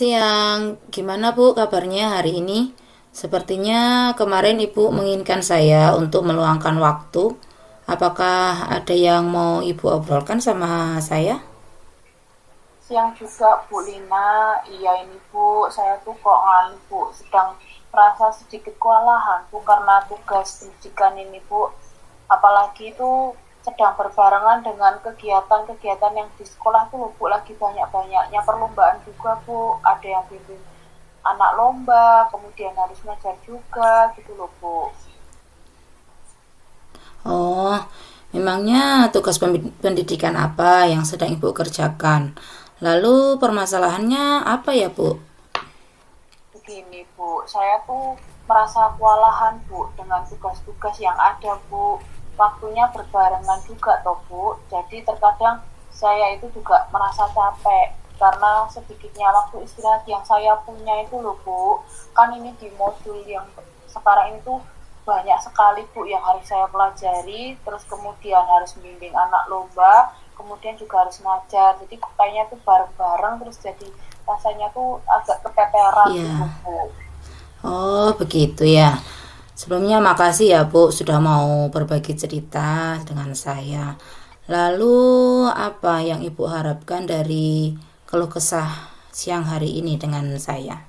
siang. Gimana Bu kabarnya hari ini? Sepertinya kemarin Ibu menginginkan saya untuk meluangkan waktu. Apakah ada yang mau Ibu obrolkan sama saya? Siang juga Bu Lina, iya ini Bu, saya tuh kok nganu Bu, sedang merasa sedikit kewalahan Bu karena tugas pendidikan ini Bu, apalagi itu sedang berbarengan dengan kegiatan-kegiatan yang di sekolah tuh Bu, lagi banyak-banyaknya perlombaan juga Bu, ada yang bimbing anak lomba, kemudian harus ngajar juga gitu loh Bu. Oh, memangnya tugas pendidikan apa yang sedang Ibu kerjakan? Lalu permasalahannya apa ya Bu? Begini Bu, saya tuh merasa kewalahan Bu dengan tugas-tugas yang ada Bu. Waktunya berbarengan juga toh Bu. Jadi terkadang saya itu juga merasa capek karena sedikitnya waktu istirahat yang saya punya itu loh Bu. Kan ini di modul yang sekarang ini tuh banyak sekali Bu yang harus saya pelajari, terus kemudian harus membimbing anak lomba, kemudian juga harus ngajar. Jadi kayaknya tuh bareng-bareng terus jadi rasanya tuh agak keteteran gitu Iya. Bu. Oh, begitu ya. Sebelumnya makasih ya Bu sudah mau berbagi cerita dengan saya. Lalu apa yang Ibu harapkan dari keluh kesah siang hari ini dengan saya?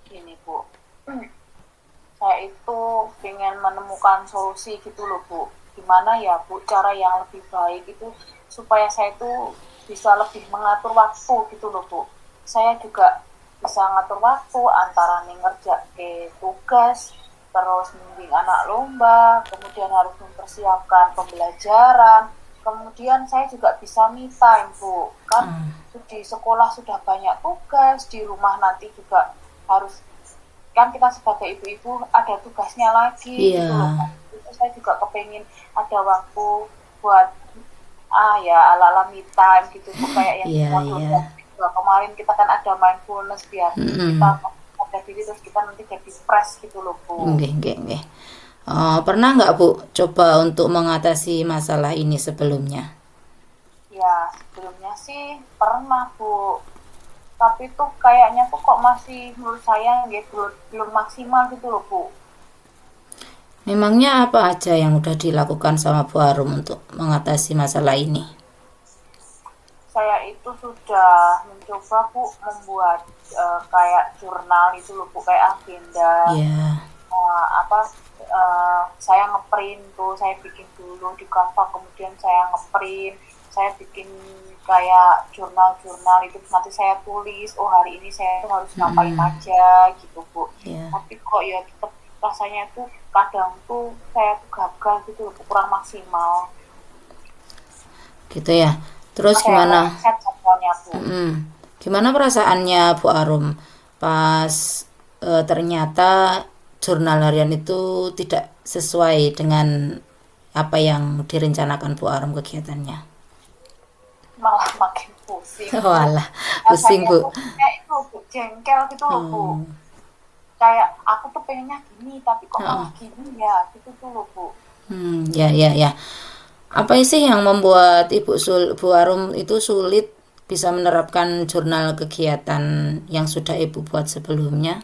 Gini Bu, saya itu ingin menemukan solusi gitu loh Bu. Gimana ya Bu cara yang lebih baik itu supaya saya itu bisa lebih mengatur waktu gitu loh Bu. Saya juga bisa ngatur waktu antara nih ke tugas, terus membimbing anak lomba, kemudian harus mempersiapkan pembelajaran, kemudian saya juga bisa me time Bu. Kan di sekolah sudah banyak tugas, di rumah nanti juga harus, kan kita sebagai ibu-ibu ada tugasnya lagi gitu loh. Iya, Itu saya juga kepengen ada waktu buat ya ala-ala me time gitu tuh kayak yang di iya, modul iya. juga kemarin kita kan ada mindfulness biar kita Mm-mm. ada diri terus kita nanti jadi fresh gitu loh Bu. Nggih, nggih, nggih. Oh, pernah nggak Bu coba untuk mengatasi masalah ini sebelumnya? Ya sebelumnya sih pernah Bu, tapi tuh kayaknya tuh kok masih menurut saya gitu belum maksimal gitu loh Bu. Memangnya apa aja yang udah dilakukan sama Bu Arum untuk mengatasi masalah ini? Saya itu sudah mencoba Bu membuat kayak jurnal itu loh Bu, kayak agenda, Ya, apa saya ngeprint tuh, saya bikin dulu di Canva, kemudian saya ngeprint, saya bikin kayak jurnal-jurnal itu nanti saya tulis, oh hari ini saya tuh harus ngapain aja gitu Bu. ya, Tapi kok ya tetap rasanya tuh kadang tuh saya tuh gagal gitu loh, kurang maksimal. gitu ya. Terus Kayak gimana? meleset contohnya Bu. Gimana perasaannya Bu Arum pas ternyata jurnal harian itu tidak sesuai dengan apa yang direncanakan Bu Arum kegiatannya? Malah makin pusing Bu. Walah, pusing Rasanya Bu. tuh kayak itu Bu, jengkel gitu loh Bu. Oh, Kayak aku tuh pengennya gini tapi kok oh. malah gini ya gitu tuh loh Bu. Ya, ya, ya. Apa sih yang membuat Bu Arum itu sulit bisa menerapkan jurnal kegiatan yang sudah Ibu buat sebelumnya?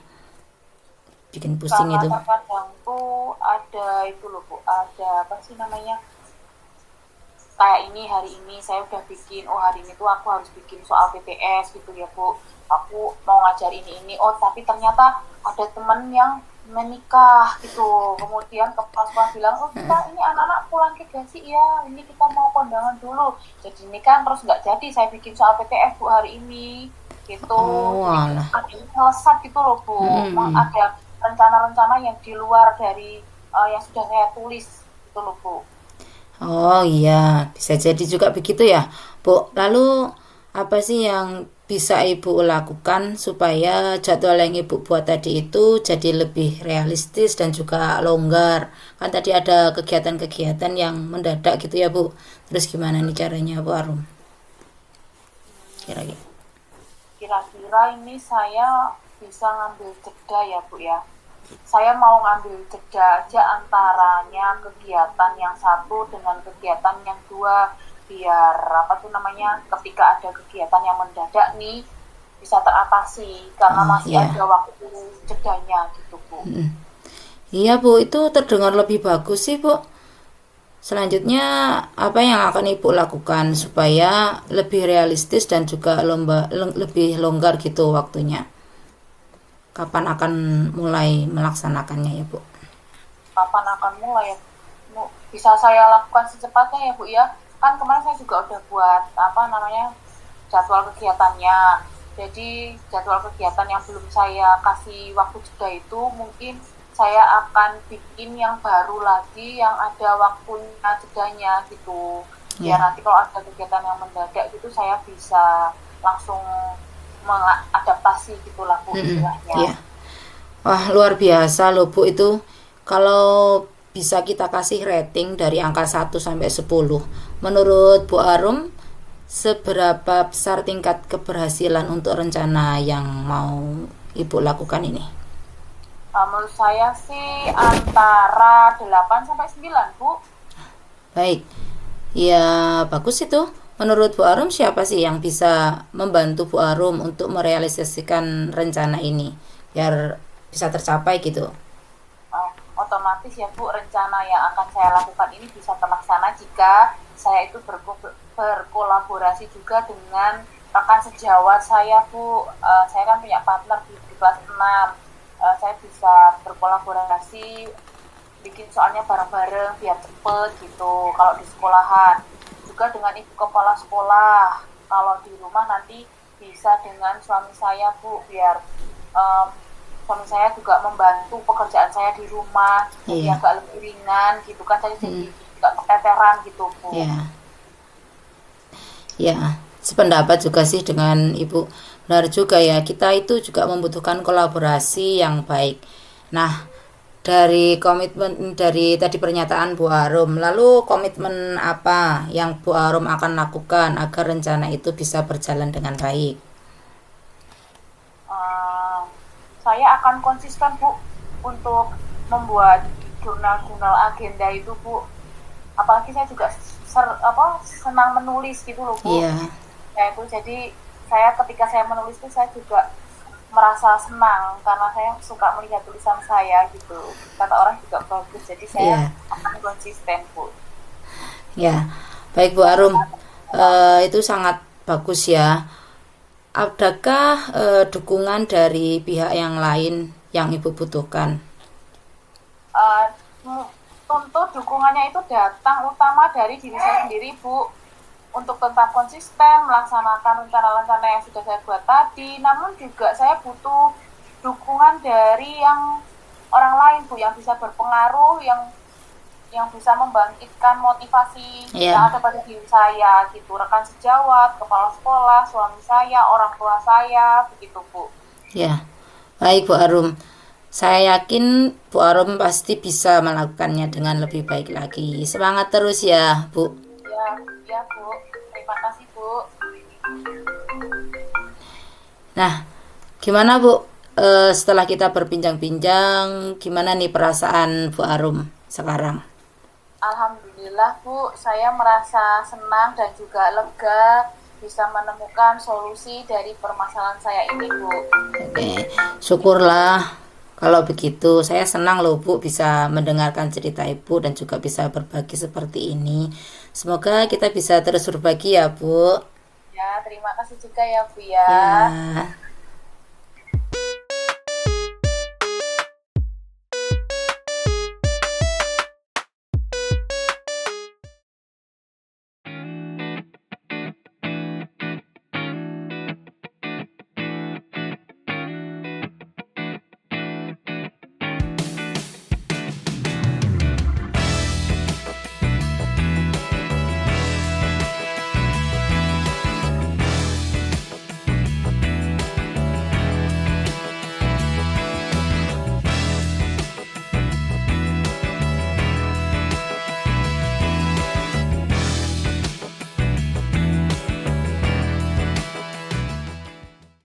Bikin pusing Karena itu. terkadang tuh ada itu loh Bu, ada apa sih namanya, kayak ini hari ini saya udah bikin, oh hari ini tuh aku harus bikin soal PPS gitu ya Bu, aku mau ngajar ini oh tapi ternyata ada temen yang menikah gitu, kemudian kepala sekolah bilang oh kita ini anak-anak pulang ke Gasi ya, ini kita mau kondangan dulu, jadi ini kan terus nggak jadi saya bikin soal PPS Bu hari ini gitu. Oh, Jadi alah. ada yang melesat gitu loh Bu, ada rencana-rencana yang di luar dari yang sudah saya tulis gitu loh Bu. Oh iya, bisa jadi juga begitu ya, Bu. Lalu apa sih yang bisa Ibu lakukan supaya jadwal yang Ibu buat tadi itu jadi lebih realistis dan juga longgar? Kan tadi ada kegiatan-kegiatan yang mendadak gitu ya, Bu. Terus gimana nih caranya, Bu Arum? Kira-kira. Kira-kira ini saya bisa ngambil jeda ya Bu ya. Saya mau ngambil jeda aja antaranya kegiatan yang satu dengan kegiatan yang dua, biar apa tuh namanya, ketika ada kegiatan yang mendadak nih bisa teratasi karena Oh, masih iya. ada waktu jedanya gitu Bu. Iya, Bu, itu terdengar lebih bagus sih, Bu. Selanjutnya, apa yang akan Ibu lakukan supaya lebih realistis dan juga lebih longgar gitu waktunya? Kapan akan mulai melaksanakannya ya, Bu? Kapan akan mulai ya? Bisa saya lakukan secepatnya ya Bu ya. Kan kemarin saya juga udah buat apa namanya jadwal kegiatannya. Jadi jadwal kegiatan yang belum saya kasih waktu jeda itu mungkin saya akan bikin yang baru lagi yang ada waktunya jedanya gitu. Biar Ya. nanti kalau ada kegiatan yang mendadak gitu saya bisa langsung mengadaptasi gitulah Bu Ya. istilahnya. Wah, luar biasa loh, Bu, itu. Kalau bisa kita kasih rating dari angka 1 sampai 10, menurut Bu Arum, seberapa besar tingkat keberhasilan untuk rencana yang mau Ibu lakukan ini? Menurut saya sih antara 8 sampai 9 Bu. Baik. Ya, bagus itu. Menurut Bu Arum, siapa sih yang bisa membantu Bu Arum untuk merealisasikan rencana ini biar bisa tercapai gitu? Otomatis ya Bu, rencana yang akan saya lakukan ini bisa terlaksana jika saya itu berkolaborasi juga dengan rekan sejawat saya Bu. Saya kan punya partner di kelas 6. Saya bisa berkolaborasi bikin soalnya bareng-bareng biar cepet gitu kalau di sekolahan, juga dengan ibu kepala sekolah. Kalau di rumah nanti bisa dengan suami saya Bu, biar suami saya juga membantu pekerjaan saya di rumah jadi Iya. agak lebih ringan gitu kan, saya jadi nggak keteteran gitu Bu. Ya. Ya, sependapat juga sih dengan Ibu. Benar juga ya, kita itu juga membutuhkan kolaborasi yang baik. Nah, dari komitmen dari tadi pernyataan Bu Arum, lalu komitmen apa yang Bu Arum akan lakukan agar rencana itu bisa berjalan dengan baik? Eh, saya akan konsisten Bu untuk membuat jurnal-jurnal agenda itu Bu, apalagi saya juga senang menulis gitu loh Bu. Iya, Ya itu jadi saya ketika saya menulis itu saya juga merasa senang karena saya suka melihat tulisan saya gitu, kata orang juga bagus, jadi saya iya, akan konsisten Bu. ya. Baik Bu Arum, itu sangat bagus ya. Adakah dukungan dari pihak yang lain yang Ibu butuhkan? uh, Tentu dukungannya itu datang utama dari diri saya sendiri Bu, untuk tetap konsisten melaksanakan rencana-rencana yang sudah saya buat tadi. Namun juga saya butuh dukungan dari yang orang lain Bu, yang bisa berpengaruh, yang bisa membangkitkan motivasi yang Ya, ada pada diri saya gitu, rekan sejawat, kepala sekolah, suami saya, orang tua saya, begitu Bu. ya. Baik Bu Arum. Saya yakin Bu Arum pasti bisa melakukannya dengan lebih baik lagi. Semangat terus ya, Bu. Ya, ya Bu, terima kasih Bu. Nah, gimana Bu? Setelah kita berbincang-bincang, gimana nih perasaan Bu Arum sekarang? Alhamdulillah Bu, saya merasa senang dan juga lega bisa menemukan solusi dari permasalahan saya ini Bu. Oke, syukurlah kalau begitu. Saya senang loh Bu bisa mendengarkan cerita Ibu dan juga bisa berbagi seperti ini. Semoga kita bisa terus berbagi ya Bu. Ya, terima kasih juga ya Bu ya. Ya.